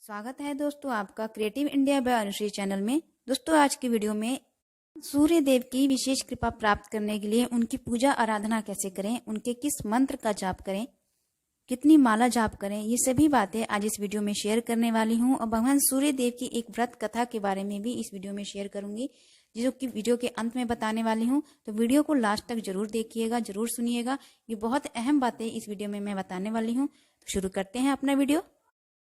स्वागत है दोस्तों आपका creative India by Anushree channel में। दोस्तों आज की वीडियो में सूर्य देव की विशेष कृपा प्राप्त करने के लिए उनकी पूजा आराधना कैसे करें, उनके किस मंत्र का जाप करें, कितनी माला जाप करें, ये सभी बातें आज इस वीडियो में शेयर करने वाली हूँ। और भगवान सूर्य देव की एक व्रत कथा के बारे में भी इस वीडियो में शेयर करूंगी, जो कि वीडियो के अंत में बताने वाली हूँ। तो वीडियो को लास्ट तक जरूर देखिएगा, जरूर सुनिएगा। ये बहुत अहम बातें इस वीडियो में मैं बताने वाली हूँ। तो शुरू करते हैं अपना वीडियो।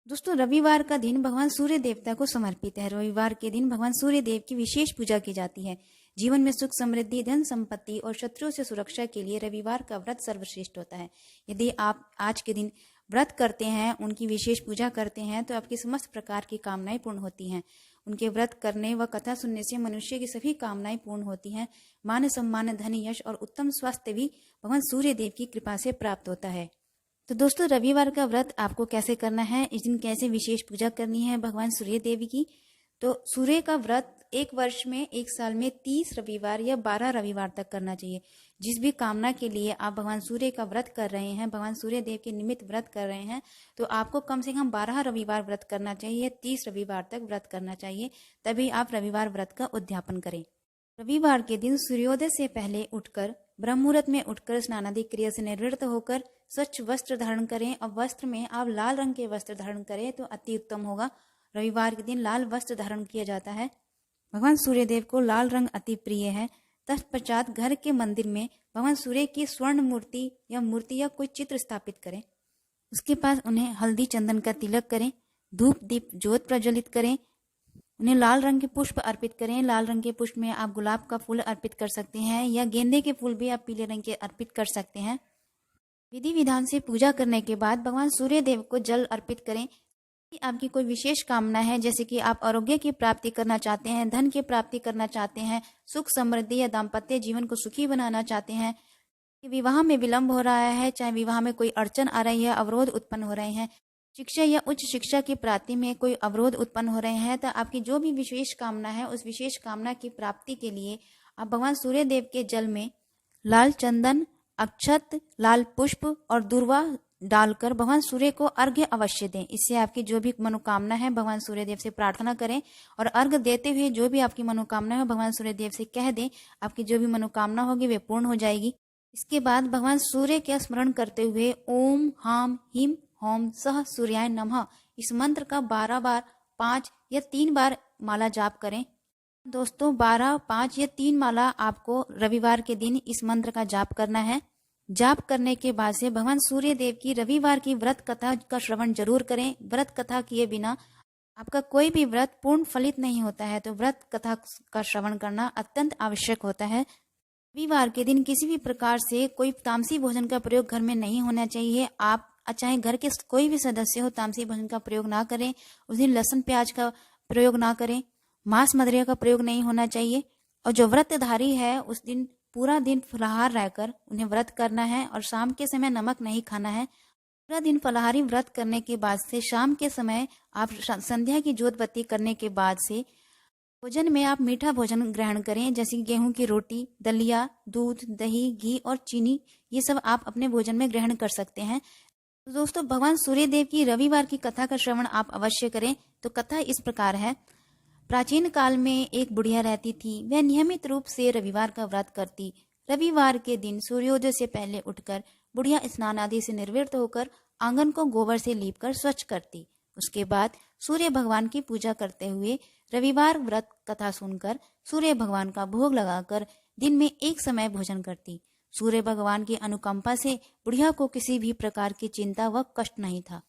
दोस्तों रविवार का दिन भगवान सूर्य देवता को समर्पित है। रविवार के दिन भगवान सूर्य देव की विशेष पूजा की जाती है। जीवन में सुख समृद्धि, धन संपत्ति और शत्रुओं से सुरक्षा के लिए रविवार का व्रत सर्वश्रेष्ठ होता है। यदि आप आज के दिन व्रत करते हैं, उनकी विशेष पूजा करते हैं, तो आपकी समस्त प्रकार की कामनाएं पूर्ण होती हैं। उनके व्रत करने व कथा सुनने से मनुष्य की सभी कामनाएं पूर्ण होती हैं। मान सम्मान, धन, यश और उत्तम स्वास्थ्य भी भगवान सूर्य देव की कृपा से प्राप्त होता है। तो दोस्तों रविवार का व्रत आपको कैसे करना है, इस दिन कैसे विशेष पूजा करनी है भगवान सूर्य देवी की। तो सूर्य का व्रत एक वर्ष में, एक साल में 30 रविवार या 12 रविवार तक करना चाहिए। जिस भी कामना के लिए आप भगवान सूर्य का व्रत कर रहे हैं, भगवान सूर्य देव के निमित्त व्रत कर रहे हैं, तो आपको कम से कम 12 रविवार व्रत करना चाहिए, 30 रविवार तक व्रत करना चाहिए, तभी आप रविवार व्रत का उद्यापन करें। रविवार के दिन सूर्योदय से पहले उठकर, ब्रह्म मुहूर्त में उठकर स्नानादि क्रिया से निवृत्त होकर स्वच्छ वस्त्र धारण करें। और वस्त्र में आप लाल रंग के वस्त्र धारण करें तो अति उत्तम होगा। रविवार के दिन लाल वस्त्र धारण किया जाता है। भगवान सूर्य देव को लाल रंग अति प्रिय है। तत्पश्चात घर के मंदिर में भगवान सूर्य की स्वर्ण मूर्ति या कोई चित्र स्थापित करें। उसके पास उन्हें हल्दी चंदन का तिलक करें, धूप दीप ज्योत प्रज्वलित करें, उन्हें लाल रंग के पुष्प अर्पित करें। लाल रंग के पुष्प में आप गुलाब का फूल अर्पित कर सकते हैं या गेंदे के फूल भी आप पीले रंग के अर्पित कर सकते हैं। विधि विधान से पूजा करने के बाद भगवान सूर्य देव को जल अर्पित करें। आपकी कोई विशेष कामना है, जैसे कि आप आरोग्य की प्राप्ति करना चाहते हैं, धन की प्राप्ति करना चाहते हैं, सुख समृद्धि या दाम्पत्य जीवन को सुखी बनाना चाहते हैं, विवाह में विलंब हो रहा है, चाहे विवाह में कोई अड़चन आ रही है, अवरोध उत्पन्न हो रहे हैं, शिक्षा या उच्च शिक्षा की प्राप्ति में कोई अवरोध उत्पन्न हो रहे हैं, तो आपकी जो भी विशेष कामना है, उस विशेष कामना की प्राप्ति के लिए आप भगवान सूर्य देव के जल में लाल चंदन, अक्षत, लाल पुष्प और दूर्वा डालकर भगवान सूर्य को अर्घ्य अवश्य दें। इससे आपकी जो भी मनोकामना है भगवान सूर्य देव से प्रार्थना करें, और अर्घ्य देते हुए जो भी आपकी मनोकामना है भगवान सूर्य देव से कह दें। आपकी जो भी मनोकामना होगी वे पूर्ण हो जाएगी। इसके बाद भगवान सूर्य का स्मरण करते हुए ओम हाम हिम होम सह सूर्याय नमः इस मंत्र का 12 बार, 5 या 3 बार माला जाप करें। दोस्तों 12, 5 या 3 माला आपको रविवार के दिन इस मंत्र का जाप करना है। जाप करने के बाद से भगवान सूर्य देव की रविवार की व्रत कथा का श्रवण जरूर करें। व्रत कथा किए बिना आपका कोई भी व्रत पूर्ण फलित नहीं होता है, तो व्रत कथा का श्रवण करना अत्यंत आवश्यक होता है। रविवार के दिन किसी भी प्रकार से कोई तामसी भोजन का प्रयोग घर में नहीं होना चाहिए। आप चाहे घर के कोई भी सदस्य हो, तामसी भोजन का प्रयोग ना करें। उस दिन लहसुन प्याज का प्रयोग ना करें, मांस मदिरा का प्रयोग नहीं होना चाहिए। और जो व्रतधारी है उस दिन पूरा दिन फलाहार रहकर उन्हें व्रत करना है, और शाम के समय नमक नहीं खाना है। पूरा दिन फलाहारी व्रत करने के बाद से शाम के समय आप संध्या की ज्योत बत्ती करने के बाद से भोजन में आप मीठा भोजन ग्रहण करें, जैसे गेहूं की रोटी, दलिया, दूध, दही, घी और चीनी, ये सब आप अपने भोजन में ग्रहण कर सकते हैं। तो दोस्तों भगवान सूर्य देव की रविवार की कथा का श्रवण आप अवश्य करें। तो कथा इस प्रकार है। प्राचीन काल में एक बुढ़िया रहती थी। वह नियमित रूप से रविवार का व्रत करती। रविवार के दिन सूर्योदय से पहले उठकर बुढ़िया स्नान आदि से निवृत्त होकर आंगन को गोबर से लीपकर स्वच्छ करती। उसके बाद सूर्य भगवान की पूजा करते हुए रविवार व्रत कथा सुनकर सूर्य भगवान का भोग लगाकर दिन में एक समय भोजन करती। सूर्य भगवान की अनुकंपा से बुढ़िया को किसी भी प्रकार की चिंता व कष्ट नहीं था।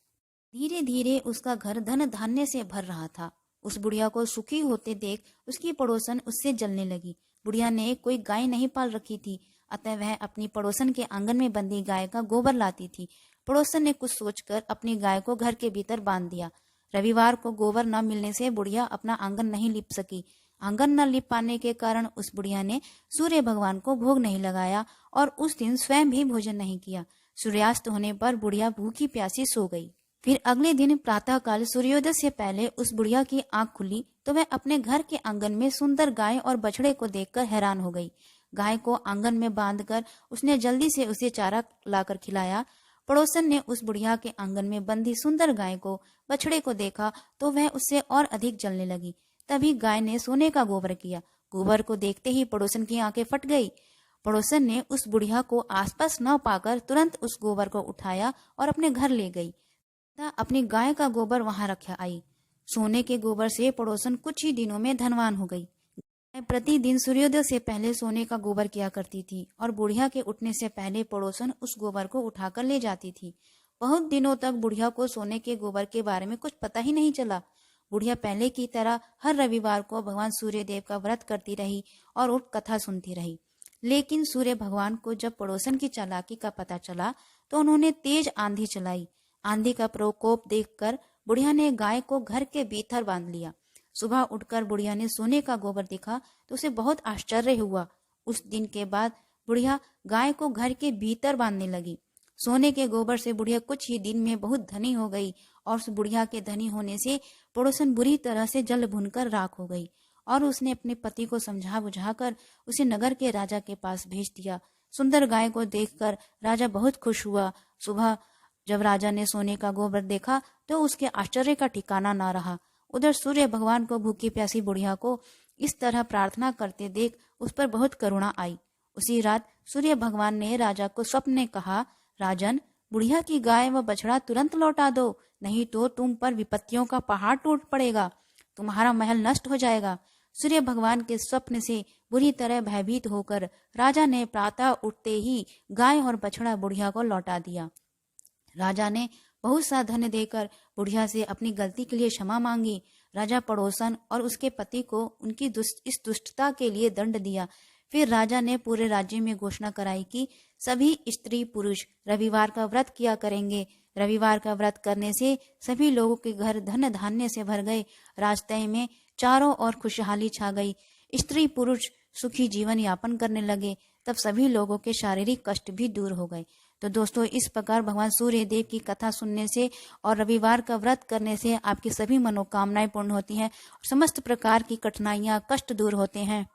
धीरे धीरे उसका घर धन धान्य से भर रहा था। उस बुढ़िया को सुखी होते देख उसकी पड़ोसन उससे जलने लगी। बुढ़िया ने कोई गाय नहीं पाल रखी थी, अतः वह अपनी पड़ोसन के आंगन में बंधी गाय का गोबर लाती थी। पड़ोसन ने कुछ सोचकर अपनी गाय को घर के भीतर बांध दिया। रविवार को गोबर न मिलने से बुढ़िया अपना आंगन नहीं लिप सकी। आंगन न लिप पाने के कारण उस बुढ़िया ने सूर्य भगवान को भोग नहीं लगाया और उस दिन स्वयं भी भोजन नहीं किया। सूर्यास्त होने पर बुढ़िया भूखी प्यासी सो गई। फिर अगले दिन प्रातःकाल सूर्योदय से पहले उस बुढ़िया की आंख खुली तो वह अपने घर के आंगन में सुंदर गाय और बछड़े को देखकर हैरान हो गई। गाय को आंगन में बांधकर उसने जल्दी से उसे चारा लाकर खिलाया। पड़ोसन ने उस बुढ़िया के आंगन में बंधी सुंदर गाय को, बछड़े को देखा तो वह उससे और अधिक जलने लगी। तभी गाय ने सोने का गोबर किया। गोबर को देखते ही पड़ोसन की आंखें फट गई। पड़ोसन ने उस बुढ़िया को आसपास न पाकर तुरंत उस गोबर को उठाया और अपने घर ले गई तथा अपनी गाय का गोबर वहां रख आई। सोने के गोबर से पड़ोसन कुछ ही दिनों में धनवान हो गई। गाय प्रतिदिन सूर्योदय से पहले सोने का गोबर किया करती थी और बुढ़िया के उठने से पहले पड़ोसन उस गोबर को उठाकर ले जाती थी। बहुत दिनों तक बुढ़िया को सोने के गोबर के बारे में कुछ पता ही नहीं चला। बुढ़िया पहले की तरह हर रविवार को भगवान सूर्य देव का व्रत करती रही और उठ कथा सुनती रही। लेकिन सूर्य भगवान को जब पड़ोसन की चालाकी का पता चला तो उन्होंने तेज आंधी चलाई। आंधी का प्रकोप देखकर बुढ़िया ने गाय को घर के भीतर बांध लिया। सुबह उठकर बुढ़िया ने सोने का गोबर देखा तो उसे बहुत आश्चर्य हुआ। उस दिन के बाद बुढ़िया गाय को घर के भीतर बांधने लगी। सोने के गोबर से बुढ़िया कुछ ही दिन में बहुत धनी हो गई और उस बुढ़िया के धनी होने से पड़ोसन बुरी तरह से जल भुनकर राख हो गई और उसने अपने पति को समझा बुझाकर उसे नगर के राजा के पास भेज दिया। सुंदर गाय को देखकर राजा बहुत खुश हुआ। सुबह जब राजा ने सोने का गोबर देखा तो उसके आश्चर्य का ठिकाना ना रहा। उधर सूर्य भगवान को भूखी प्यासी बुढ़िया को इस तरह प्रार्थना करते देख उस पर बहुत करुणा आई। उसी रात सूर्य भगवान ने राजा को स्वप्न में कहा, राजन, बुढ़िया की गाय व बछड़ा तुरंत लौटा दो, नहीं तो तुम पर विपत्तियों का पहाड़ टूट पड़ेगा, तुम्हारा महल नष्ट हो जाएगा। सूर्य भगवान के स्वप्न से बुरी तरह भयभीत होकर राजा ने प्रातः उठते ही गाय और बछड़ा बुढ़िया को लौटा दिया। राजा ने बहुत सा धन देकर बुढ़िया से अपनी गलती के लिए क्षमा मांगी। राजा पड़ोसन और उसके पति को उनकी इस दुष्टता के लिए दंड दिया। फिर राजा ने पूरे राज्य में घोषणा कराई कि सभी स्त्री पुरुष रविवार का व्रत किया करेंगे। रविवार का व्रत करने से सभी लोगों के घर धन धान्य से भर गए। रास्ते में चारों ओर खुशहाली छा गई। स्त्री पुरुष सुखी जीवन यापन करने लगे। तब सभी लोगों के शारीरिक कष्ट भी दूर हो गए। तो दोस्तों, इस प्रकार भगवान सूर्य देव की कथा सुनने से और रविवार का व्रत करने से आपकी सभी मनोकामनाएं पूर्ण होती हैं और समस्त प्रकार की कठिनाइयां कष्ट दूर होते हैं।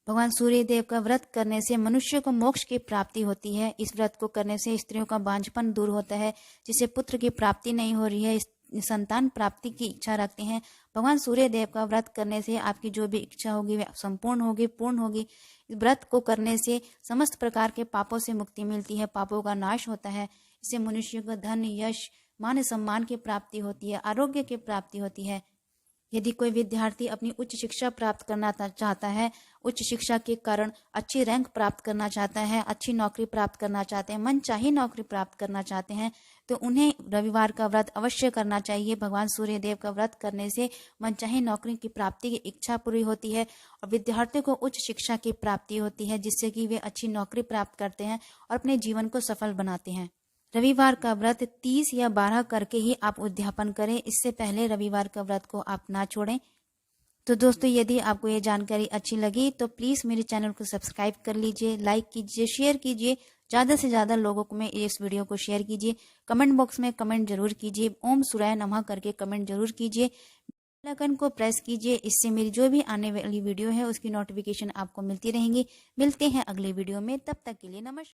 भगवान सूर्य देव का व्रत करने से मनुष्य को मोक्ष की प्राप्ति होती है। इस व्रत को करने से स्त्रियों का बांझपन दूर होता है। जिसे पुत्र की प्राप्ति नहीं हो रही है, संतान प्राप्ति की इच्छा रखते हैं, भगवान सूर्य देव का व्रत करने से आपकी जो भी इच्छा होगी वह संपूर्ण होगी, पूर्ण होगी। इस व्रत को करने से समस्त प्रकार के पापों से मुक्ति मिलती है, पापों का नाश होता है। इससे मनुष्य को धन, यश, मान सम्मान की प्राप्ति होती है, आरोग्य की प्राप्ति होती है। यदि कोई विद्यार्थी अपनी उच्च शिक्षा प्राप्त करना चाहता है, उच्च शिक्षा के कारण अच्छी रैंक प्राप्त करना चाहता है, अच्छी नौकरी प्राप्त करना चाहते हैं, मनचाही नौकरी प्राप्त करना चाहते हैं, तो उन्हें रविवार का व्रत अवश्य करना चाहिए। भगवान सूर्य देव का व्रत करने से मनचाही नौकरी की प्राप्ति की इच्छा पूरी होती है और विद्यार्थियों को उच्च शिक्षा की प्राप्ति होती है, जिससे कि वे अच्छी नौकरी प्राप्त करते हैं और अपने जीवन को सफल बनाते हैं। रविवार का व्रत 30 या 12 करके ही आप उद्यापन करें। इससे पहले रविवार का व्रत को आप ना छोड़ें। तो दोस्तों, यदि आपको ये जानकारी अच्छी लगी तो प्लीज़ मेरे चैनल को सब्सक्राइब कर लीजिए, लाइक कीजिए, शेयर कीजिए, ज़्यादा से ज़्यादा लोगों को में इस वीडियो को शेयर कीजिए। कमेंट बॉक्स में कमेंट जरूर कीजिए, ओम सूर्याय नमः करके कमेंट जरूर कीजिए। बेल आइकन को प्रेस कीजिए, इससे मेरी जो भी आने वाली वीडियो है उसकी नोटिफिकेशन आपको मिलती रहेंगी। मिलते हैं अगले वीडियो में, तब तक के लिए नमस्कार।